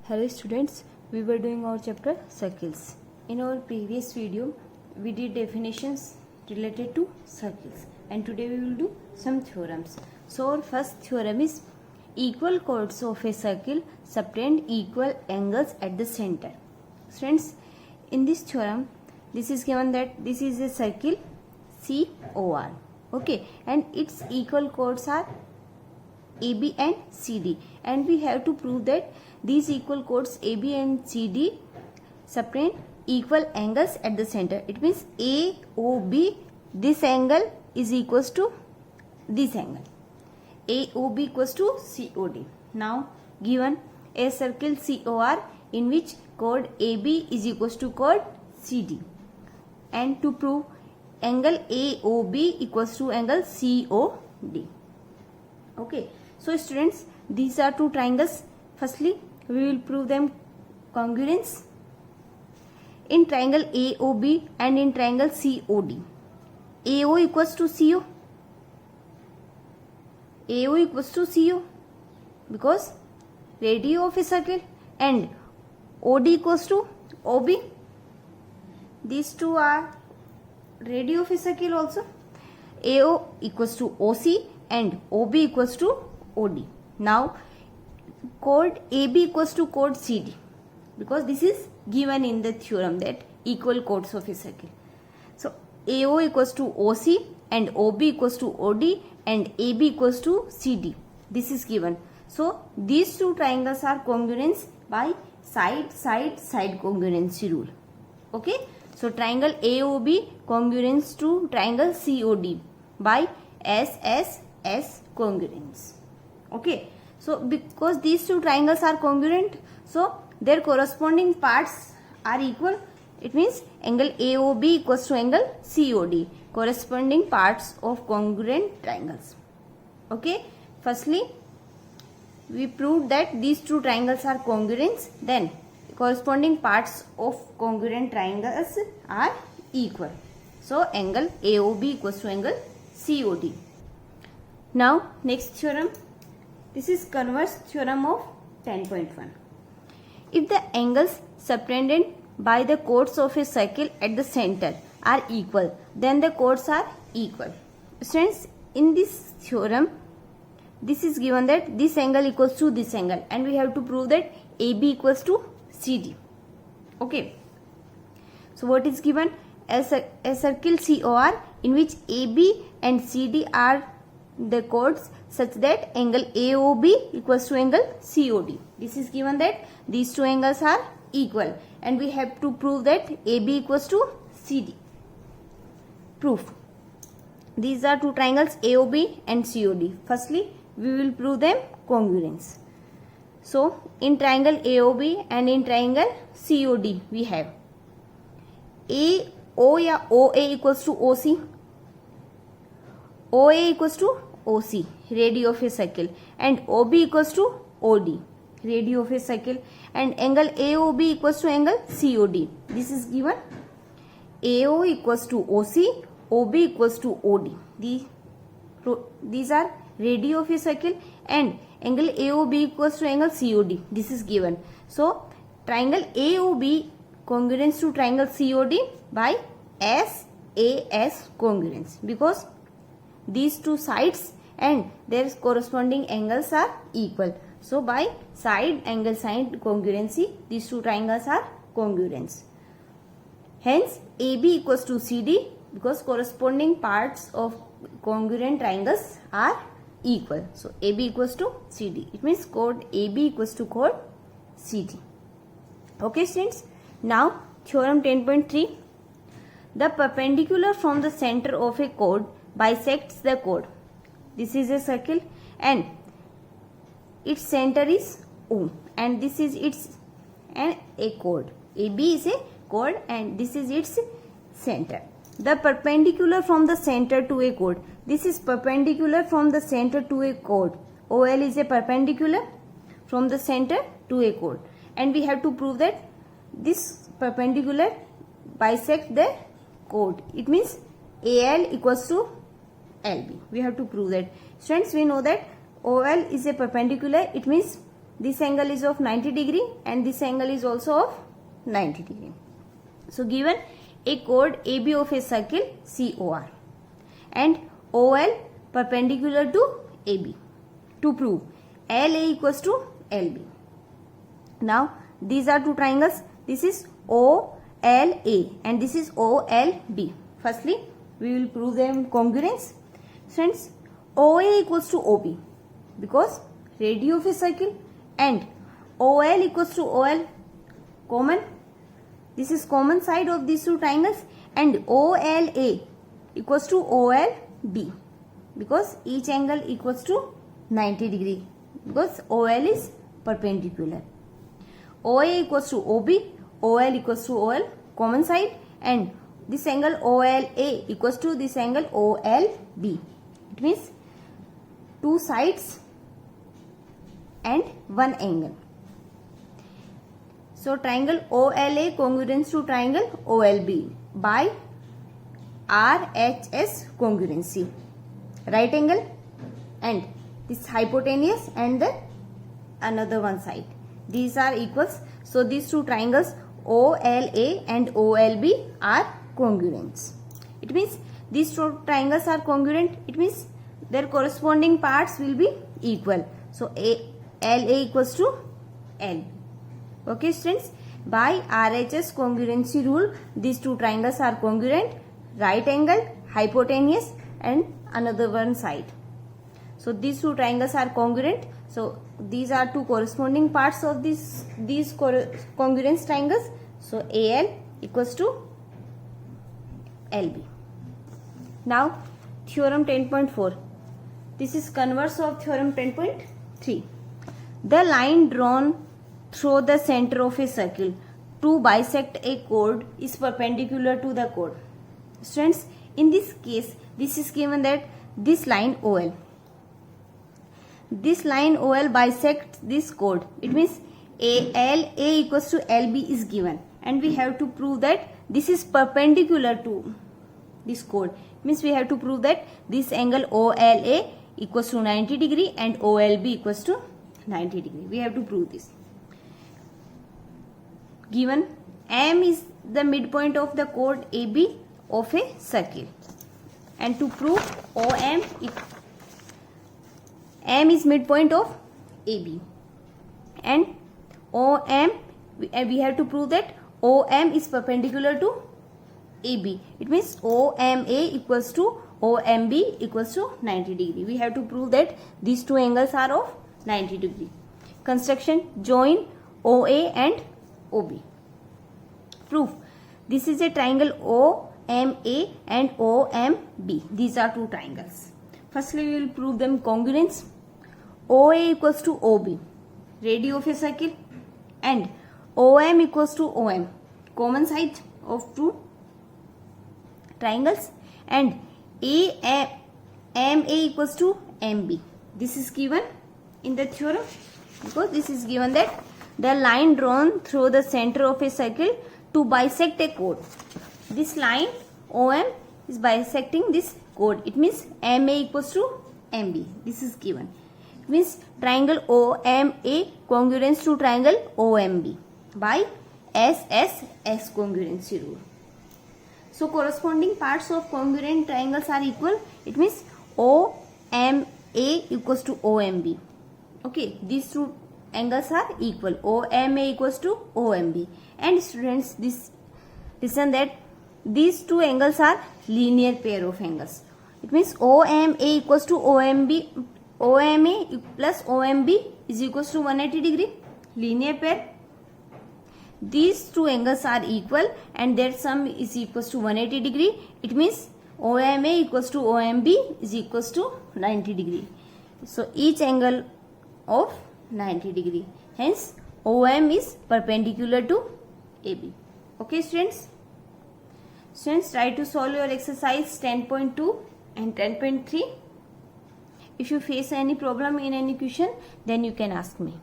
Hello students, we were doing our chapter circles. In our previous video, we did definitions related to circles, and today we will do some theorems. So our first theorem is equal chords of a circle subtend equal angles at the center. Friends, in this theorem, this is given that this is a circle COR, okay, and its equal chords are AB and CD, and we have to prove that these equal chords AB and CD subtend equal angles at the center. It means AOB, this angle is equals to this angle. AOB equals to COD. Now given a circle COR in which chord AB is equals to chord CD, and to prove angle AOB equals to angle COD. Okay, so students, these are two triangles. Firstly, we will prove them congruence in triangle AOB and in triangle COD. AO equals to CO. AO equals to CO because radio of a circle, and OD equals to OB. These two are radio of a circle also. AO equals to OC and OB equals to OD. Now chord AB equals to chord CD because this is given in the theorem that equal chords of a circle. So AO equals to OC and OB equals to OD and AB equals to CD. This is given. So these two triangles are congruent by side congruency rule. Okay. So triangle AOB congruence to triangle COD by SSS congruence. Okay. So because these two triangles are congruent, so their corresponding parts are equal. It means angle AOB equals to angle COD, corresponding parts of congruent triangles. Okay. Firstly, we proved that these two triangles are congruent. Then corresponding parts of congruent triangles are equal. So angle AOB equals to angle COD. Now next theorem. This is converse theorem of 10.1. If the angles subtended by the chords of a circle at the center are equal, then the chords are equal. Students, in this theorem, this is given that this angle equals to this angle, and we have to prove that AB equals to CD. Okay. So what is given? A circle COR in which AB and CD are the chords such that angle AOB equals to angle COD. This is given that these two angles are equal, and we have to prove that AB equals to CD. Proof. These are two triangles AOB and COD. Firstly, we will prove them congruence. So in triangle AOB and in triangle COD we have AO या OA equals to OC. OA equals to OC, radio of a circle, and OB equals to OD, radio of a circle, and angle AOB equals to angle COD. This is given. AO equals to OC, OB equals to OD. These are radio of a circle, and angle AOB equals to angle COD. This is given. So triangle AOB congruence to triangle COD by SAS congruence because these two sides and their corresponding angles are equal. So by side angle side congruency, these two triangles are congruent. Hence AB equals to CD because corresponding parts of congruent triangles are equal. So AB equals to CD. It means chord AB equals to chord CD. Okay students. Now theorem 10.3. The perpendicular from the center of a chord bisects the chord. This is a circle and its center is O, and this is its and a chord. AB is a chord and this is its center. The perpendicular from the center to a chord. This is perpendicular from the center to a chord. OL is a perpendicular from the center to a chord, and we have to prove that this perpendicular bisects the chord. It means AL equals to LB. We have to prove that. Students, we know that OL is a perpendicular. It means this angle is of 90 degree and this angle is also of 90 degree. So given a chord AB of a circle COR and OL perpendicular to AB to prove LA equals to LB. Now these are two triangles. This is OLA and this is OLB. Firstly, we will prove them congruence. Friends, OA equals to OB because radio of a circle and OL equals to OL common. This is common side of these two triangles and OLA equals to OLB because each angle equals to 90 degree because OL is perpendicular. OA equals to OB, OL equals to OL common side and this angle OLA equals to this angle OLB. It means two sides and one angle. So triangle OLA congruence to triangle OLB by RHS congruency. Right angle and this hypotenuse and the another one side. These are equals. So these two triangles OLA and OLB are congruent. It means these two triangles are congruent. It means their corresponding parts will be equal. So LA equals to L. Okay students, by RHS congruency rule these two triangles are congruent, right angle, hypotenuse and another one side. So these two triangles are congruent. So these are two corresponding parts of these congruence triangles. So AL equals to LB. Now theorem 10.4. This is converse of theorem 10.3. The line drawn through the center of a circle to bisect a chord is perpendicular to the chord. Students, in this case, this is given that this line OL. This line OL bisects this chord. It means ALA equals to LB is given and we have to prove that this is perpendicular to this chord. Means we have to prove that this angle OLA equals to 90 degree and OLB equals to 90 degree. We have to prove this. Given M is the midpoint of the chord AB of a circle and to prove M is midpoint of AB and OM we have to prove that OM is perpendicular to AB. It means OMA equals to OMB equals to 90 degree. We have to prove that these two angles are of 90 degree. Construction, join OA and OB. Proof. This is a triangle OMA and OMB. These are two triangles. Firstly, we will prove them congruence. OA equals to OB, radio of a circle, and OM equals to OM, common side of two triangles, and MA equals to MB. This is given in the theorem because this is given that the line drawn through the center of a circle to bisect a chord. This line OM is bisecting this chord. It means MA equals to MB. This is given. It means triangle OMA congruence to triangle OMB by SSS congruency rule. So corresponding parts of congruent triangles are equal. It means OMA equals to OMB. Okay, these two angles are equal. OMA equals to OMB. And students, listen that these two angles are linear pair of angles. It means OMA equals to OMB. OMA plus OMB is equals to 180 degree. Linear pair. These two angles are equal and their sum is equals to 180 degree. It means OMA equals to OMB is equals to 90 degree. So each angle of 90 degree. Hence OM is perpendicular to AB. Okay students? Students, try to solve your exercise 10.2 and 10.3. If you face any problem in any question, then you can ask me.